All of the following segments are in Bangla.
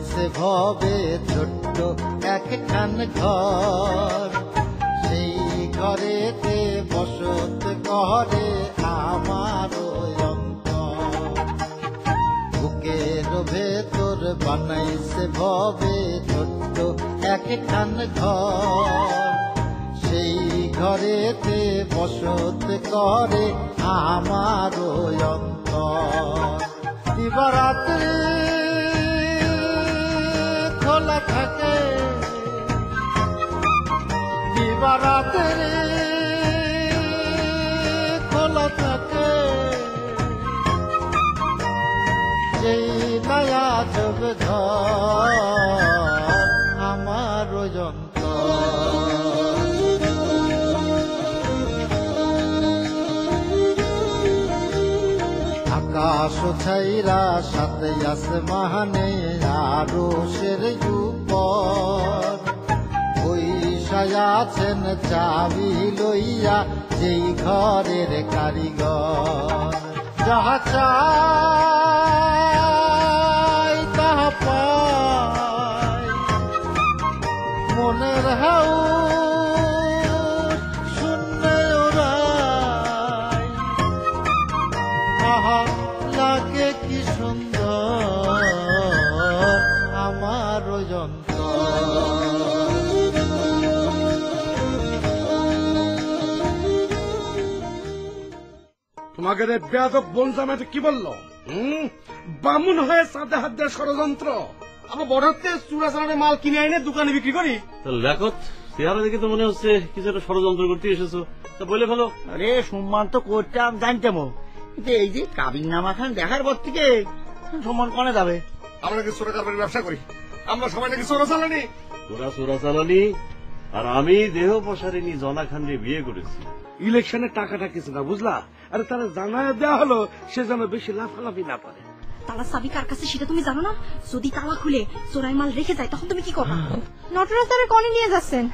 বানাইছে ভবে ছোট্ট একখান ঘর, সেই ঘরেতে বসত করে আমার অন্তর। বুকের ভেতর বানাইছে ভবে ছোট্ট একখান ঘর, সেই ঘরেতে বসত করে আমার অন্তর। দিবারাত্রি খোলা থাকে, দিবারাত্রি খোলা থাকে, সেই নয়া জগ ঘর আমার অন্তর। আকাশ ছাইরা সাথে আসমানে আরো সের উপর, ওই সায়াছেন চাবি লইয়া যেই ঘরের কারিগর। যাহা চাই তাহা পাই, মনের হাউ শূন্যে ওরাই, আহা লাগে কি সুন্দর আমার অন্তর। তোমাকে রে বেয়াদব বোন জামাইতে কি বললো? বামুন হয়ে সাদা হাত দেওয়ার ষড়যন্ত্র। আমার বড়তে চূড়া চালানে মাল কিনে এনে দোকানে বিক্রি করি। লেখত চেহারা দেখে তো মনে হচ্ছে কিছু একটা ষড়যন্ত্র করতে এসেছো, তা বলে ফেলো। আরে সম্মান তো করতাম, জানতাম, কিন্তু এই যে কাবিন নামা খান দেখার পর থেকে সম্মান কনে যাবে। আমরা নাকি চোরা কারবারের ব্যবসা করি, আমরা সবাই নাকি চোরা চালানি। তোরা চোরা চালানি আর আমি দেহ প্রসারিনী জনা খান্ডে বিয়ে করেছি। ইলেকশনের টাকাটা কিছু না, বুঝলা? আরে তারা জানায় দেওয়া হলো, সে যেন বেশি লাফালাফি না পারে। তালার চাবি কার কাছে সেটা তুমি জানো না? যদি তালা খুলে চোরাই মাল রেখে যায় তখন তুমি কি করবে? নটরাজ তারা কনে নিয়ে যাচ্ছেন?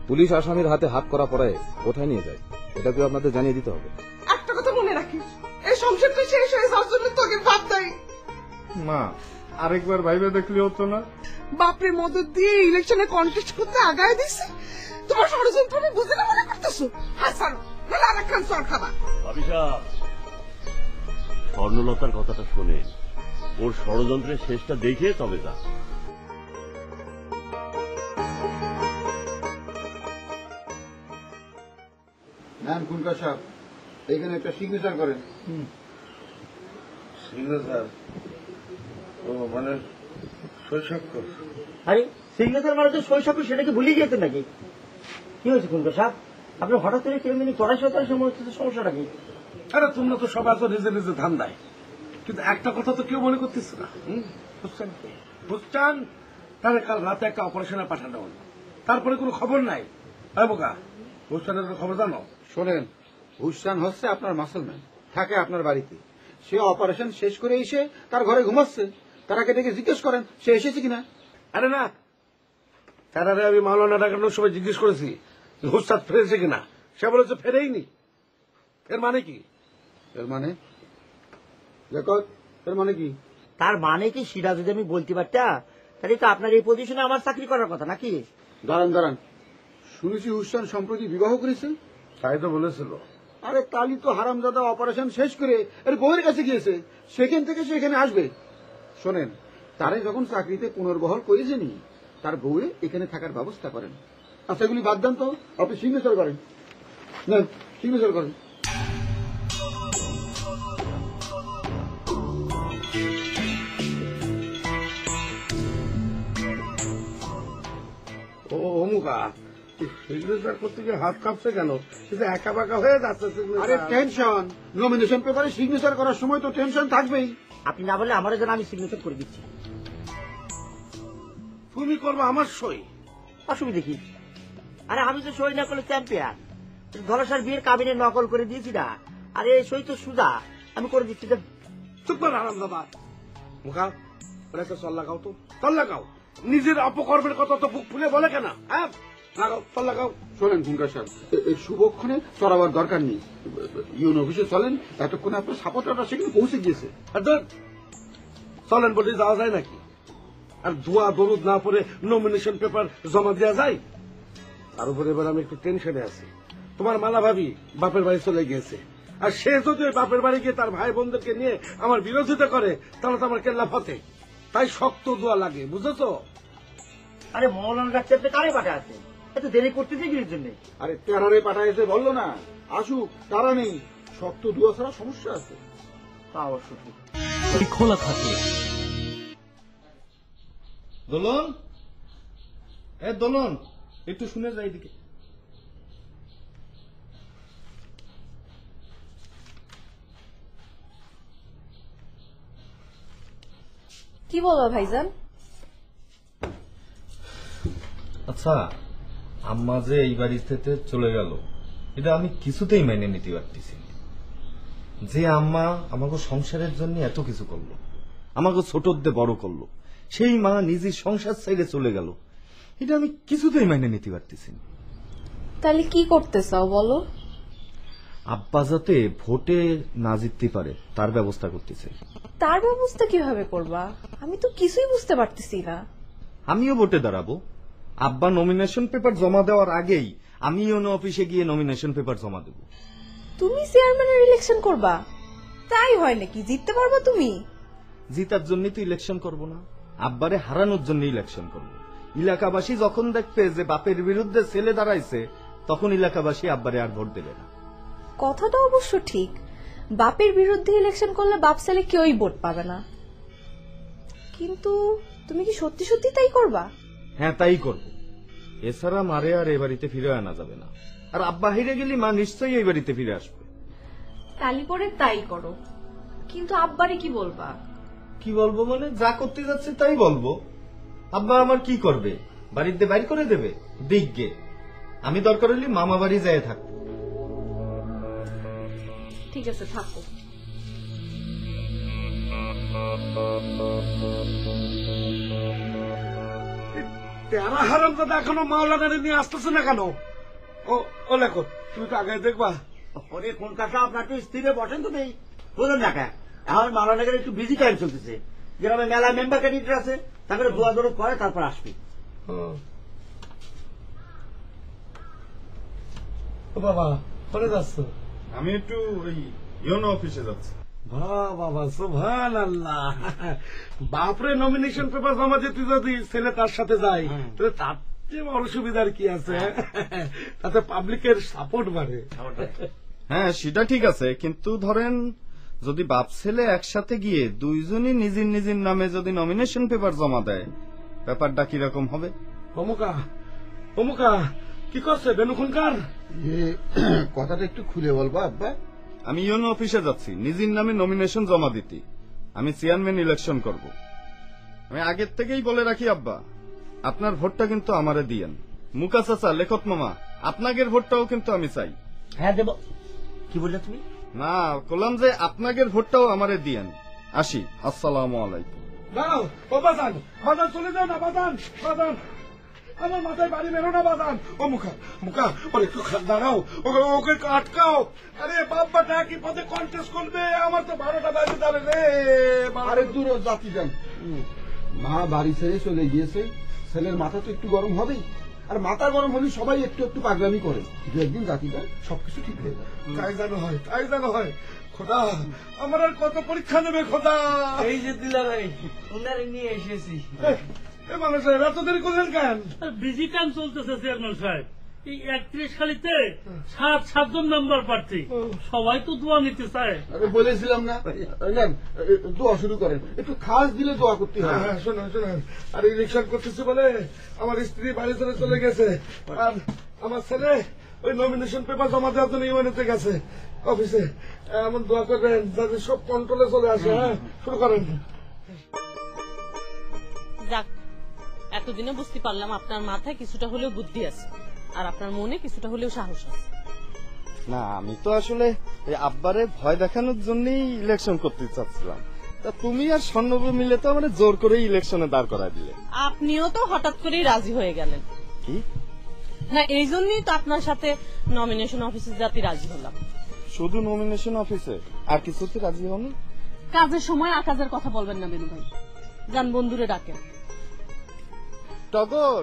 পুলিশ আসামির হাতে হাত করা পরে কোথায় নিয়ে যায় এটা তো আপনাদের জানিয়ে দিতে হবে। একটা কথা মনে রাখিস, এই সংসারটা শেষ হয়ে যাওয়ার জন্য তোকে ভাব দেয়। মা, আরেকবার ভাইবে দেখলে হতো না? বাপরে মদত দিয়ে ইলেকশনে কন্টেস্ট করতে আগায় দিছে। তোমার ষড়যন্ত্র আমি বুঝে না মনে করতেছো? হাসান আরেকখান চর খাবা। স্বর্ণলতার কথাটা শোনে, ওর ষড়যন্ত্রের শেষটা দেখে তবে যা। নেন খুনকার সাহেব, এখানে একটা সিগনেচার করেন। সিগনেচার? ও মানে শৈশাক্ষর? আরে সিগনেচার মানে তো শৈশব, সেটাকে ভুলে গিয়েছেন নাকি? কি হয়েছে খুনকার সাহেব? আপনি হঠাৎ করে কেউ মিনি চড়াই সমস্যাটা কি? আরে তোমরা তো সবাই তো নিজে নিজে ধান দেয়, কিন্তু একটা কথা তো কেউ মনে করতেছে না। বুঝছেন? তাহলে কাল রাতে একটা অপারেশনে পাঠানো হলো, তারপরে কোনো খবর নাই। বোকা, বুঝছেনের খবর জানো? শোনেন, হুসান হচ্ছে আপনার মাসলম্যান, থাকে আপনার বাড়িতে। সে অপারেশন শেষ করে এসে তার ঘরে ঘুমাচ্ছে। তারাকে ডেকে জিজ্ঞেস করেন সে এসেছে কিনা। আরে না, তারা আমি মাওলানা ডাকানোর সময় জিজ্ঞেস করেছি হুস্তাদ ফেরেছে কিনা, সে বলেছে ফেরেইনি। এর মানে কি? এর মানে দেখো, এর মানে কি? তার মানে কি সেটা যদি আমি বলতে পারতাম তাহলে তো আপনার এই পজিশনে আমার চাকরি করার কথা নাকি? দাঁড়ান দাঁড়ান, শুনেছি হুসান সম্প্রতি বিবাহ করেছে। তাই তো বলেছিল। আরে তালি তো হারামজাদা অপারেশন শেষ করে এর বউয়ের কাছে গিয়েছে, সেখান থেকে সে এখানে আসবে। শোনেন, তারে যখন চাকরিতে পুনর্বহাল করেছেনি, তার বউয়ে এখানে থাকার ব্যবস্থা করেন। আচ্ছা এগুলি বাদ দেন তো, আপনি সিগনেচার করেন। না, সিগনেচার করেন। ও অমুকা, সিগনেচার করতে গিয়ে হাত কাঁপছে কেন? সেটা একা বাঁকা হয়ে যাচ্ছে। আরে টেনশন, নমিনেশন পেপারে সিগনেচার করার সময় তো টেনশন থাকবেই। আপনি না বললে আমারও যেন আমি সিগনেচার করে দিচ্ছি। তুমি করবো আমার সই? অসুবিধা কি? আরে আমি তো সই না করলে চ্যাম্পিয়ন। ধলাসার বিয়ের কাবিনে নকল করে দিয়েছি না, আরে সই তো সুদা, আমি করে দিচ্ছি। চুপ কর আরাম দাদা। মুখা, একটা চল লাগাও তো, চল লাগাও। নিজের অপকর্মের কথা তো বুক ফুলে বলে কেন? হ্যাঁ লাগাও, চল লাগাও। শোনেন খুনকার সাহেব, এই শুভক্ষণে চড়াবার দরকার নেই। ইউন অফিসে চলেন, এতক্ষণে আপনার সাপোর্টারটা সেখানে পৌঁছে গিয়েছে। চলেন বলে যাওয়া যায় নাকি? আর দোয়া দরুদ না পড়ে নমিনেশন পেপার জমা দেওয়া যায়? তার উপরে এবার আমি একটু টেনশনে আছি। তোমার মালা ভাবি বাপের বাড়ি চলে গিয়েছে, আর সে যদি ওই বাপের বাড়ি গিয়ে তার ভাই বোনদেরকে নিয়ে আমার বিরোধিতা করে তাহলে তো আমার কেল্লা ফতে। তাই শক্ত দোয়া লাগে, বুঝেছো? আরে মৌলানা ডাক্তার আপনি কারে পাঠাচ্ছে? এত দেরি করতেছে কি জন্য? আরে তেরারে পাঠাইছে বললো না, আসুক, তারা নেই, শক্ত দুয়া ছাড়া সমস্যা আছে। তা অবশ্য ঠিক। খোলা থাকে। দোলন, এ দোলন, একটু শুনে যাই দিকে। কি বলবো ভাইজান? আচ্ছা, আম্মা যে এই বাড়ি থেকে চলে গেল, এটা আমি কিছুতেই মেনে নিতে পারতেছি না। যে আম্মা আমাকে সংসারের জন্য এত কিছু করলো, আমাকে ছোটদের বড় করলো, সেই মা নিজের সংসার ছেড়ে চলে গেল, এটা আমি কিছুতেই মেনে নিতে পারতেছি না। তাহলে কি করতে চাও বলো? আব্বা যাতে ভোটে না জিততে পারে তার ব্যবস্থা করতেছে। তার ব্যবস্থা কিভাবে করবা? আমি তো কিছুই বুঝতে পারতেছি না। আমিও ভোটে দাঁড়াবো। আব্বা নমিনেশন পেপার জমা দেওয়ার আগেই আমি ইউনো অফিসে গিয়ে নমিনেশন পেপার জমা দেব। তুমি চেয়ারম্যানের ইলেকশন করবা? তাই হয় নাকি? জিততে পারবা তুমি? জিতার জন্যই তো ইলেকশন করব না, আব্বারে হারানোর জন্য ইলেকশন করব। এলাকাবাসী যখন দেখবে যে বাপের বিরুদ্ধে ছেলে দাঁড়াইছে, তখন এলাকাবাসী আব্বারে আর ভোট দেবে না। কথাটা অবশ্য ঠিক, বাপের বিরুদ্ধে ইলেকশন করলে বাপ ছেলে কেউই ভোট পাবে না। কিন্তু তুমি কি সত্যি সত্যি তাই করবা? হ্যাঁ, তাই করব। এছাড়া মারে আর এ বাড়িতে ফিরে আনা যাবে না, আর আব্বা হেরে গেলে মা নিশ্চয়ই এই বাড়িতে ফিরে আসবে। তালি পরে তাই করো, কিন্তু আব্বারে কি বলবা? কি বলবো মানে, যা করতে যাচ্ছে তাই বলবো। আব্বা আমার কি করবে? বাড়িতে বাইর করে দেবে? দিগ্গে, আমি দরকার হলে মামা বাড়ি যেয়ে থাকবো। ঠিক আছে, থাকো। তেরা হারামজাদা এখনো মাওলানারে নিয়ে আসতেছে না কেন? ও লেখো, তুমি তো আগে দেখবা। ওরে কোন কাকা, আপনার তো স্থিরে বসেন তো নেই, বুঝলেন না? এখন মাওলানাগের একটু বিজি টাইম চলতেছে, গ্রামে মেলা মেম্বার ক্যান্ডিডেট আছে, তারপরে দোয়া দরদ করে তারপর আসবে। ও বাবা, কোথায় যাচ্ছ? আমি একটু ওই ইউনো অফিসে যাচ্ছি। বাবা, সুবহানাল্লাহ। বাপরে নমিনেশন পেপার জমা দিতে যদি ছেলে তার সাথে যায়, তাহলে তার যে অসুবিধার কি আছে? তাতে পাবলিকের সাপোর্ট বাড়ে। হ্যাঁ, সেটা ঠিক আছে, কিন্তু ধরেন যদি বাপ ছেলে একসাথে গিয়ে দুইজনই নিজের নিজের নামে যদি নমিনেশন পেপার জমা দেয়, ব্যাপারটা কিরকম হবে? অমুকা কি করছে বেনুখনকার? কথাটা একটু খুলে বলবো আব্বা? আমি ইউনো অফিসে যাচ্ছি নিজের নামে নমিনেশন জমা দিতে। আমি চেয়ারম্যান ইলেকশন করব। আমি আগের থেকেই বলে রাখি আব্বা, আপনার ভোটটা কিন্তু আমারে দিয়েন। মুকা চাচা, লেখত মামা, আপনাদের ভোটটাও কিন্তু আমি চাই। হ্যাঁ দেব। কি বললে তুমি? না, বললাম যে আপনাদের ভোটটাও আমারে দিয়েন। আসি, আসসালামু আলাইকুম। দাও, ও বাজান চলে যাও না, বাজান আমার মাথায় বাড়ি মেরো না, বাজান। ও মুখা ওর একটু দাঁড়াও, ওকে আটকাও। আরে বাপ্পাটা কি পথে কন্টেস্ট করবে? আমার তো 12টা বাজে যাবে রে। আরে দূর জাতি যান, মা বাড়ি ছেড়ে চলে গিয়েছে, ছেলের মাথা তো একটু গরম হবেই, আর মাথা গরম হলে সবাই একটু একটু পাগলামি করে। দু একদিন জাতি যান, সবকিছু ঠিক হয়ে যাবে। তাই জানো হয়। খোদা, আমার আর কত পরীক্ষা নেবে খোদা? এই যে দিলা ভাই, ওনারে নিয়ে এসেছি। এ মানুষ এত দেরি করলেন কেন? বিজি টাইম চলতেছে চেয়ারম্যান সাহেব। এই 31 খালিতে 7 নাম্বার প্রার্থী, সবাই তো দোয়া নিতে চায়। আরে বলেছিলাম না, দোয়া শুরু করেন, একটু খাস দিলে দোয়া করতে হয়। হ্যাঁ, শোনেন, আর ইলেকশন করতেছে বলে আমার স্ত্রী বাড়ি ছেড়ে চলে গেছে, আর আমার ছেলে ওই নমিনেশন পেপার জমা দেওয়ার জন্য ইউএনএতে গেছে অফিসে। এমন দোয়া করবেন যাতে সব কন্ট্রোলে চলে আসে। হ্যাঁ, শুরু করেন। যাক, এতদিনে বুঝতে পারলাম আপনার মাথায় কিছুটা হলেও বুদ্ধি আছে, আর আপনার মনে কিছুটা হলেও সাহস আছে। না, আমি তো আসলে আব্বারে ভয় দেখানোর জন্যই ইলেকশন করতে চাচ্ছিলাম। তা তুমি আর স্বর্ণবু মিলে তো আমার জোর করে ইলেকশনে দাঁড় করায় দিলে। আপনিও তো হঠাৎ করেই রাজি হয়ে গেলেন। কি না, এই জন্যই তো আপনার সাথে নমিনেশন অফিসে যাতে রাজি হলাম। শুধু নমিনেশন অফিসে, আর কিছুতে রাজি হন? কাজের সময় আকাজের কথা বলবেন না বেনু ভাই, যান বন্ধুরে ডাকেন। টগর,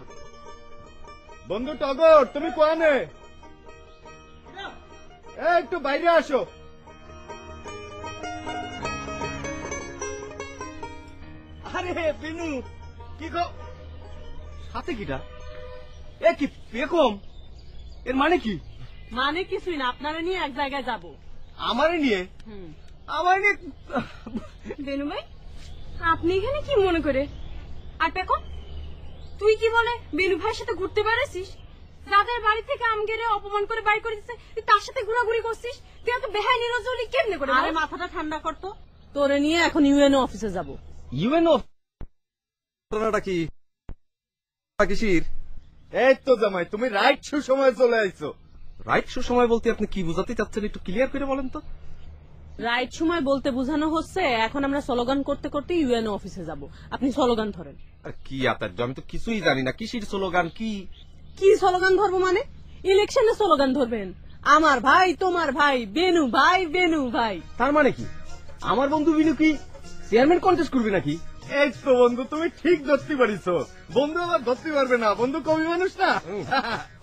বন্ধু টগর, তুমি কোয়ানে? একটু বাইরে আসো। আরে বিনু, কি গো সাথে কিটা? এ কি বেকম? এর মানে কি? মানে কিছুই না, আপনারা নিয়ে এক জায়গায় যাব। আমারে নিয়ে? আমার নিয়ে? বেনু ভাই, আপনি এখানে কি মনে করে? আর পেকো, তুই কি বলে বেনু ভাইয়ের সাথে ঘুরতে বেড়াছিস? যাদের বাড়ি থেকে আমগেরে অপমান করে বাড়ি করে দিচ্ছে, তুই তার সাথে ঘোরাঘুরি করছিস? তুই এত বেহাই নিরজলি কেমনে করে? আরে মাথাটা ঠান্ডা করতো। তোরে নিয়ে এখন ইউএনও অফিসে যাব। ইউএনও ঘটনাটা কি? কিসির? এই তো জামাই, তুমি রাইট সুসময় চলে আইছো। রাইট সুসময় বলতে আপনি কি বুঝাতে চাচ্ছেন, একটু ক্লিয়ার করে বলেন তো। রাইট সময় বলতে বোঝানো হচ্ছে এখন আমরা স্লোগান করতে করতে ইউএনও অফিসে যাব। আপনি স্লোগান ধরেন। আর কি আতার্য, আমি তো কিছুই জানি না। কিসির স্লোগান? কি কি স্লোগান ধরবো মানে? ইলেকশনে স্লোগান ধরবেন। আমার ভাই, তোমার ভাই, বেনু ভাই, বেনু ভাই। তার মানে কি আমার বন্ধু বিনু কি চেয়ারম্যান কন্টেস্ট করবে নাকি? এই তো বন্ধু, তুমি ঠিক ধরতে পারিস। বন্ধু আবার ধরতে পারবে না, বন্ধু কবি মানুষ না।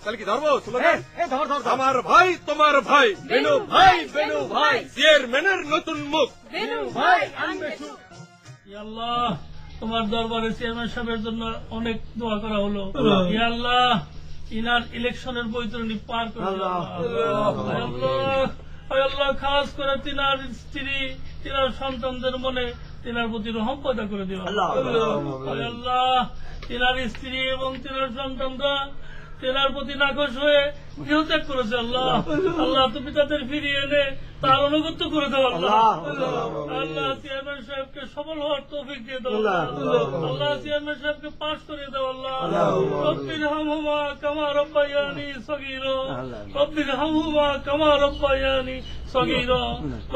তাহলে কি ধরবো স্লোগান? ধর ধর ধর। আমার ভাই, তোমার ভাই, বেনু ভাই, বেনু ভাই, চেয়ারম্যানের নতুন মুখ, বেনু ভাই আনবে সুখ। ইয়া আল্লাহ, তোমার দরবারে চেয়ারম্যান সাহেবের জন্য অনেক দোয়া করা হলো। ইয়া আল্লাহ, ইনার ইলেকশনের বৈতরণী পার করে দাও। আল্লাহ, খাস করে তিনার স্ত্রী, তিনার সন্তানদের মনে তিনার প্রতি রহম পয়দা করে দিও। আল্লাহ, তিনার স্ত্রী এবং তিনার সন্তানরা তেনার প্রতি নাকশ হয়ে গৃহত্যাগ করেছে। আল্লাহ, আল্লাহ তুমি তাদের ফিরিয়ে এনে তার অনুগত্য করে দাও। আল্লাহ, আল্লাহ চেয়ারম্যান সাহেবকে সফল হওয়ার তৌফিক দিয়ে দাও। আল্লাহ চেয়ারম্যান সাহেবকে পাশ করে দাও। আল্লাহ, রব্বির হামহুমা কামা রব্বায়ানি সগীরা, রব্বির হামহুমা কামা রব্বায়ানি সগীরা,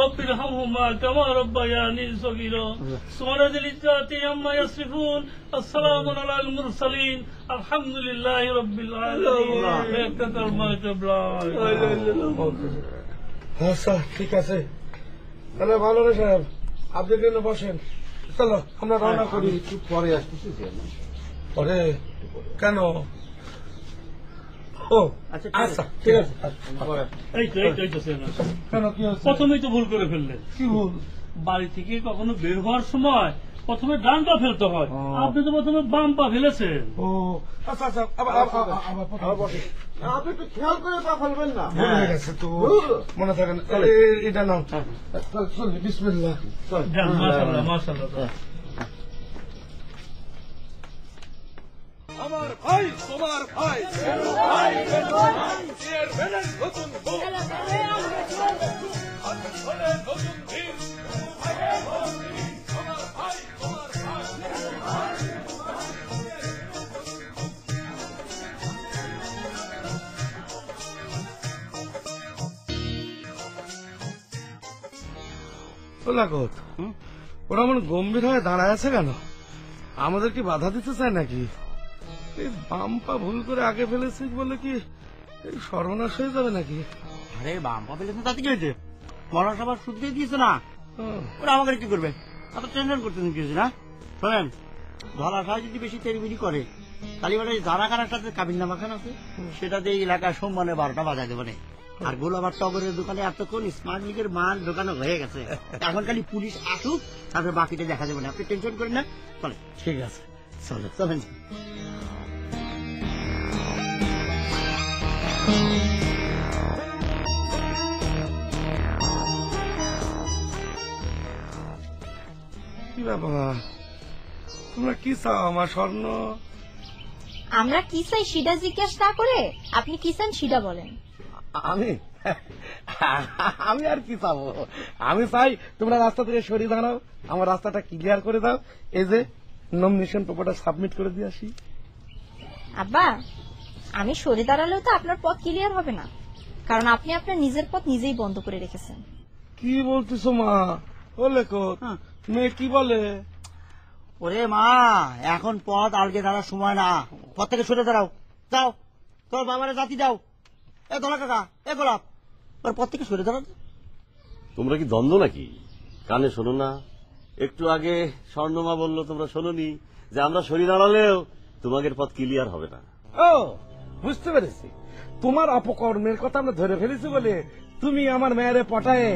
রব্বির হামহুমা কামা রব্বায়ানি সগীরা। সুবহানা লিল্লাহি আম্মা ইয়াসিফুন, আসসালামু আলাল মুরসালিন, আলহামদুলিল্লাহি রাব্বিল আলামিন। আচ্ছা ঠিক আছে, তাহলে ভালো রে সাহেব, আপনি জন্য বসেন। চলো আমরা রওনা করি। একটু পরে আসতেছি। পরে কেন? ও আচ্ছা ঠিক আছে। এই তো চেয়ারম্যান সাহেব, কেন কি হচ্ছে? প্রথমেই তো ভুল করে ফেললেন। কি ভুল? বাড়ি থেকে কখনো বের হওয়ার সময় প্রথমে ডান পা ফেলতে হয়, আপনি তো প্রথমে বাম পা ফেলেছেন। ও আচ্ছা আচ্ছা, আবার বসে। আপনি একটু খেয়াল করে পা ফেলবেন না। ভুল হয়ে গেছে তো, মনে থাকে না। এটা নাও, চল বিসমিল্লাহ। যান, মাশাআল্লাহ মাশাআল্লাহ। আমার ভাই, তোমার ভাই, বেনু ভাই, বেনু ভাই, চেয়ারম্যানের নতুন মুখ, নতুন দিন, আমার ভাই, তোমার ভাই। লাগত ওরা মানে গম্ভীর হয়ে দাঁড়ায় আছে কেন? আমাদের কি বাধা দিতে চায় নাকি? এই বাম পা ভুল করে আগে ফেলেছিস বলে কি এই সর্বনাশ হয়ে যাবে নাকি? আরে বাম পা ফেলেছে তাতে কি হয়েছে? পড়াশোনা সুদ দিয়ে দিয়েছে না, ওরা আমাকে কি করবে? এত টেনশন করতেছেন কিছু না। শোনেন, ধরা সাহেব যদি বেশি তেরিবিরি করে তাহলে মানে যারা কারার সাথে কাবিন নামাখান আছে সেটাতে এই এলাকার সম্মানে 12টা বাজায় দেবে। আর গোলাবার টগরের দোকানে এতক্ষণ স্মার্ট লিগের মাল ঢোকানো হয়ে গেছে, এখন খালি পুলিশ আসুক, তারপরে বাকিটা দেখা যাবে না। আপনি টেনশন করেন না, চলে। ঠিক আছে, চলে চলেন। কি ব্যাপার, তোমরা কি চাও আমার স্বর্ণ? আমরা কি চাই সেটা জিজ্ঞেস না করে আপনি কি চান সেটা বলেন। আমি আর কি চাবো? আমি চাই তোমরা রাস্তা থেকে সরিয়ে দাঁড়াও, আমার রাস্তাটা ক্লিয়ার করে দাও। এই যে নমিনেশন পেপারটা সাবমিট করে দিয়ে আসি। আব্বা, আমি সরে দাঁড়ালেও তো আপনার পথ ক্লিয়ার হবে না, কারণ আপনি আপনার নিজের পথ নিজেই বন্ধ করে রেখেছেন। কি বলতেছো মা? ও লেখো মেয়ে কি বলে? ওরে মা, এখন পথ আলগে দাঁড়ার সময় না, পথ থেকে সরে দাঁড়াও। যাও, তোর বাবারে জাতি দাও। এ দোলা কাকা, এ গোলাপ, ওর পথ থেকে সরে দাঁড়াও। তোমরা কি দ্বন্দ্ব নাকি? কানে শোনো না? একটু আগে স্বর্ণমা বললো, তোমরা শোনোনি যে আমরা সরে দাঁড়ালেও তোমাদের পথ ক্লিয়ার হবে না। ও বুঝতে পেরেছি, তোমার অপকর্মের কথা আমরা ধরে ফেলেছি বলে তুমি আমার মেয়েরে পটায়ে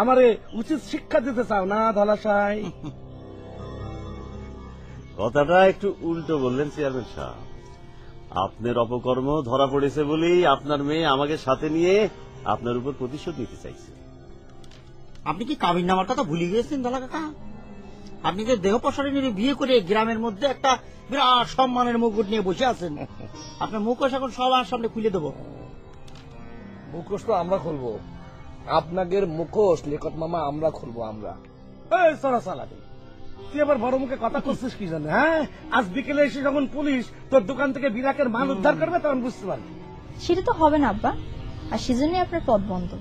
আমারে উচিত শিক্ষা দিতে চাও না ধলাশাই? কথাটা একটু উল্টো বললেন চেয়ারম্যান সাহেব। আপনার অপকর্ম ধরা পড়েছে বলেই আপনার মেয়ে আমাকে সাথে নিয়ে আপনার উপর প্রতিশোধ নিতে চাইছে। আপনি কি কাবিন নামার কথা ভুলে গিয়েছেন ধলা কাকা? আপনি যে দেহ প্রসারিণীর বিয়ে করে গ্রামের মধ্যে একটা বিরাট সম্মানের মুকুট নিয়ে বসে আছেন, আপনার মুখোশ এখন সবার সামনে খুলে দেবো। মুখোশ তো আমরা খুলবো, আপনাদের মুখোশ লেখক মামা আমরা খুলবো। আমরা এই সরা সালাদি, তুই আবার বড় মুখে কথা করছিস কি জানে? হ্যাঁ, আজ বিকেলে এসে যখন পুলিশ তোর দোকান থেকে বিরাকের মাল উদ্ধার করবে তখন বুঝতে পারবি। সেটা তো হবে না আব্বা, আর সেজন্যই আপনার পথ বন্ধ।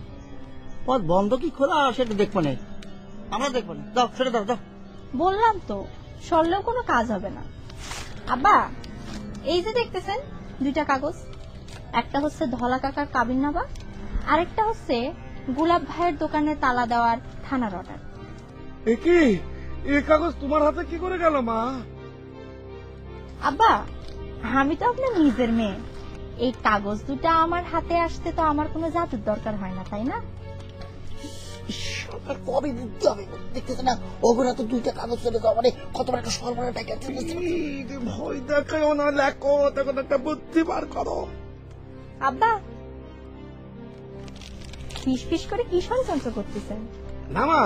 পথ বন্ধ কি খোলা সেটা দেখবো না, আমরা দেখবো না। দাও সেটা দাও দাও। বললাম তো, সরলেও কোনো কাজ হবে না। আব্বা, এই যে দেখতেছেন দুইটা কাগজ, একটা হচ্ছে ধলা কাকার কাবিননামা, আরেকটা হচ্ছে গোলাপ ভাইয়ের দোকানে তালা দেওয়ার থানার অর্ডার। কি এই কাগজ তোমার হাতে কি করে গেল মা? আব্বা, আমি তো আপনার নিজের মেয়ে, এই কাগজ দুটা আমার হাতে আসতে তো আমার কোনো জাদুর দরকার হয় না, তাই না? সরকার কবে বুঝতে হবে? দেখতেছে না ওগুলা তো দুইটা কাগজ চলে যাওয়া মানে কত বড় একটা সর্বনাশ টাকা। ভয় দেখাও না, লেখো তখন একটা বুদ্ধি বার করো। আব্বা, ফিস করে কি ষড়যন্ত্র করতেছেন? না মা,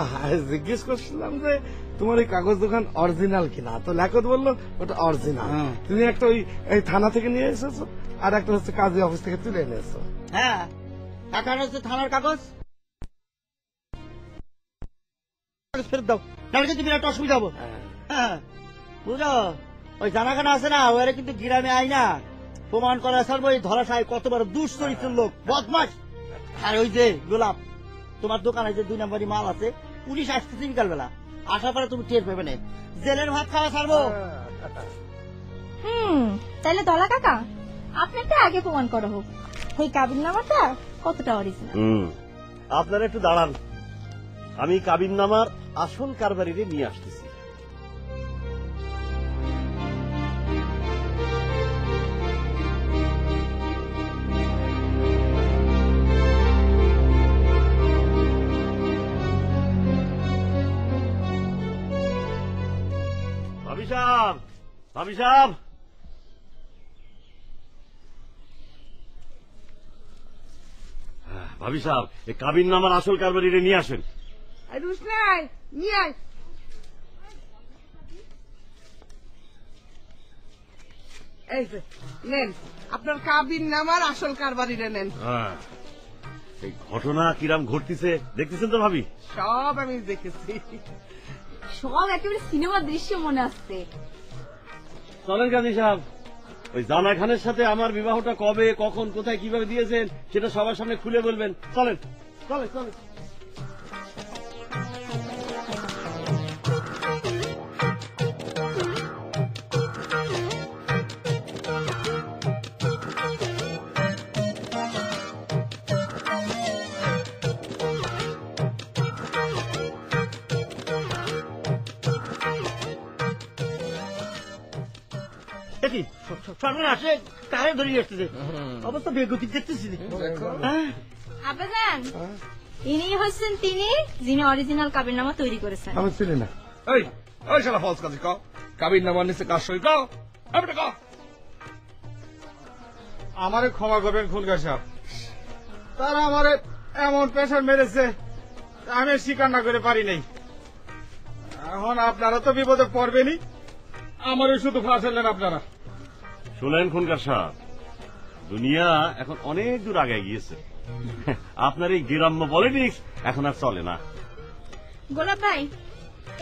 জিজ্ঞেস করছিলাম যে তোমার এই কাগজ দোকান অরিজিনাল কিনা, তো লেখক বললো ওটা অরিজিনাল। তুমি একটা ওই থানা থেকে নিয়ে এসেছো, আর একটা হচ্ছে কাজী অফিস থেকে তুলে এনেছো। হ্যাঁ, টাকা হচ্ছে থানার কাগজ, ফেরত দাও, তাহলে কিন্তু বিরাট অসুবিধা হবো। হ্যাঁ বুঝো, ওই জানাখানা আছে না, ওরা কিন্তু গ্রামে আই না প্রমাণ করা ছাড়বো এই ধরা সাহেব কত বড় দুশ্চরিত্রের লোক, বদমাস। আর ওই যে গোলাপ, তোমার দোকানে যে 2 নম্বরই মাল আছে, পুলিশ আসতেছে বিকালবেলা, আসার পরে তুমি টের পাবে না, জেলের ভাত খাওয়া ছাড়বো। তাহলে ধলা কাকা, আপনারটা আগে প্রমাণ করা হোক, ওই কাবিননামাটা কতটা অরিজিনাল। আপনারা একটু দাঁড়ান, আমি কাবিননামার আসল কারবারিরে নিয়ে আসতেছি। ভাবি সাহেব, ভাবি সাহেব, ভাবি সাহেব, এই কাবিননামার আসল কারবারিরে নিয়ে আসেন। নিয়ে আয়। এই যে নেন আপনার কাবিননামার আসল কারবারিরে নেন। এই ঘটনা কিরাম ঘটতেছে দেখতেছেন তো ভাবি? সব আমি দেখেছি, সব একেবারে সিনেমার দৃশ্য মনে আসছে। চলেন কাজী সাহেব, ওই জানা খানের সাথে আমার বিবাহটা কবে, কখন, কোথায়, কিভাবে দিয়েছেন সেটা সবার সামনে খুলে বলবেন। চলেন চলেন চলেন। দেখি সরকার আসে কারে ধরিয়ে আসতেছে, অবস্থা বেগতিক দেখতেছি। আব্বাজান, ইনি হচ্ছেন তিনি যিনি অরিজিনাল কাবিননামা তৈরি করেছেন। আমি চিনি না। ওই শালা ফলস কাজী কও, কাবিননামার নিচে কার সই কও? আপনি কও। আমারে ক্ষমা করবেন খুনকার সাহেব, তারা আমারে এমন প্রেশার মেরেছে আমি স্বীকার না করে পারি নাই। এখন আপনারা তো বিপদে পড়বেনই, আমারই শুধু ফাঁসালেন আপনারা। শুনেন খুনকার সাহেব, দুনিয়া এখন অনেক দূর আগে গিয়েছে, আপনার এই গ্রাম্য পলিটিক্স এখন আর চলে না। গোলাপ ভাই,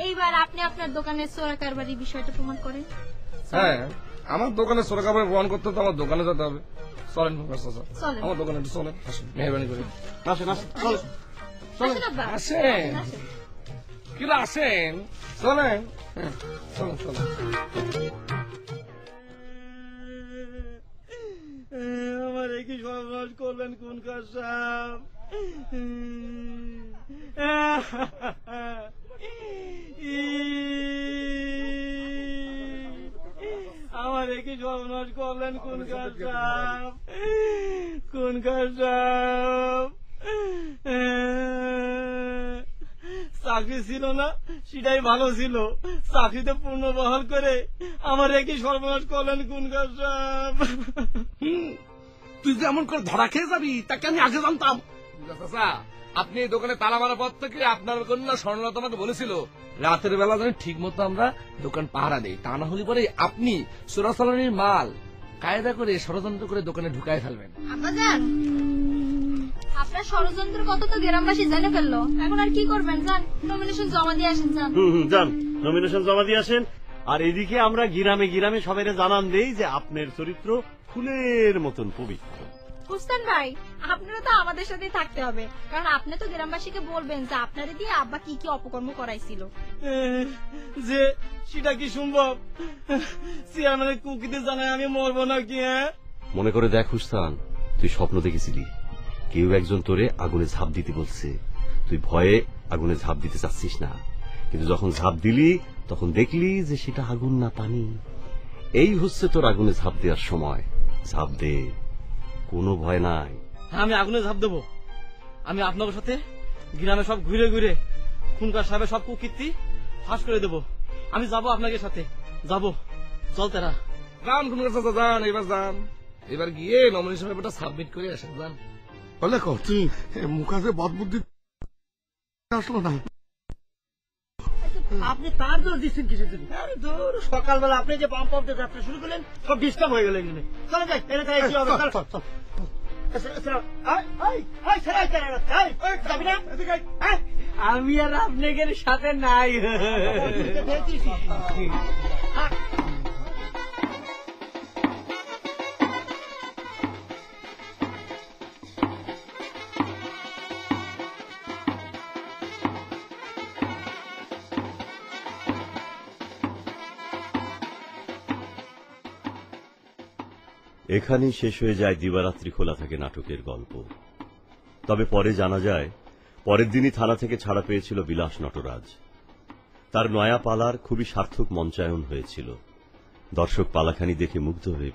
এইবার আপনি আপনার দোকানের চোরা কারবারির বিষয়টা প্রমাণ করেন। হ্যাঁ, আমার দোকানে সরকার প্রমাণ করতে তো আমার দোকানে যেতে হবে। চলেন চলেন। আমার দোকানে একটু চলেন, আসেন মেহরবানি করে। আসেন আসেন চলেন আসেন আব্বা। আসেন কিরা, আসেন চলেন। চলেন চলেন। আমার কি সর্বনাশ করলেন খুনকার সাহেব? আমার আমার কি সর্বনাশ করলেন খুনখার সাহেব, খুনখার সাহেব। চাকরি ছিল না সেটাই ভালো ছিল, চাকরিতে পূর্ণ বহাল করে আমার কি সর্বনাশ করলেন খুনখার সাহেব। তুই যে এমন করে ধরা খেয়ে যাবি তাকে আমি আগে জানতাম। চাচা, আপনি এই দোকানে তালা মারা পর থেকে আপনার কন্যা স্বর্ণলতা আমাকে বলেছিল রাতের বেলা যেন ঠিক মতো আমরা দোকান পাহারা দেই, তা না হলে পরে আপনি চোরাচালানির মাল কায়দা করে ষড়যন্ত্র করে দোকানে ঢুকাই ফেলবেন। আব্বাজান, আপনার ষড়যন্ত্রের কথা তো গ্রামবাসী জেনে ফেললো, এখন আর কি করবেন? যান, নমিনেশন জমা দিয়ে আসেন। যান যান, নমিনেশন জমা দিয়ে আসেন। আর এদিকে আমরা গ্রামে গ্রামে সবাই জানান দেই যে আপনার চরিত্র ফুলের মতন পবিত্র। হুসেন ভাই, আপনারা তো আমাদের সাথেই থাকতে হবে, কারণ আপনি তো গ্রামবাসীকে বলবেন যে আপনারে দিয়ে আব্বা কি কি অপকর্ম করাইছিল। যে সেটা কি সম্ভব? চেয়ারম্যানের কুকিতে জানায় আমি মরবো নাকি? মনে করে দেখ হুসতান, তুই স্বপ্ন দেখেছিলি কেউ একজন তোরে আগুনে ঝাঁপ দিতে বলছে, তুই ভয়ে আগুনে ঝাঁপ দিতে চাচ্ছিস না, কিন্তু যখন ঝাঁপ দিলি তখন দেখলি যে সেটা আগুন না পানি। এই হচ্ছে তোর আগুনে ঝাঁপ দেওয়ার সময়। ঝাঁপ দে, কোনো ভয় নাই। আমি আগুনে ঝাঁপ দেবো। আমি আপনার সাথে গ্রামে সব ঘুরে ঘুরে খুনকার সাহেবের সব কুকীর্তি ফাঁস করে দেবো। আমি যাবো আপনাকে সাথে, যাবো। চল তারা যান খুনকার চাচা, যান এবার যান, এবার গিয়ে নমিনেশন পেপারটা সাবমিট করে আসেন। যান। বলে তুই মুখাতে বদবুদ্ধি আসলো না। আপনি তার দোষ দিচ্ছেন কিসের জন্য? আরে ধুর, সকালবেলা আপনি যে পাম্প পাম্পতে যাত্রা শুরু করলেন, সব ডিস্টার্ব হয়ে গেল এখানে। চলে যাই, এনে তাই কি হবে? চল চল চল। আমি আর আপনাদের সাথে নাই। এখানেই শেষ হয়ে যায় দিবারাত্রি খোলা থাকে নাটকের গল্প। তবে পরে জানা যায় পরের দিনই থানা থেকে ছাড়া পেয়েছিল বিলাস নটরাজ। তার নয়া পালার খুবই সার্থক মঞ্চায়ন হয়েছিল। দর্শক পালাখানি দেখে মুগ্ধ হয়ে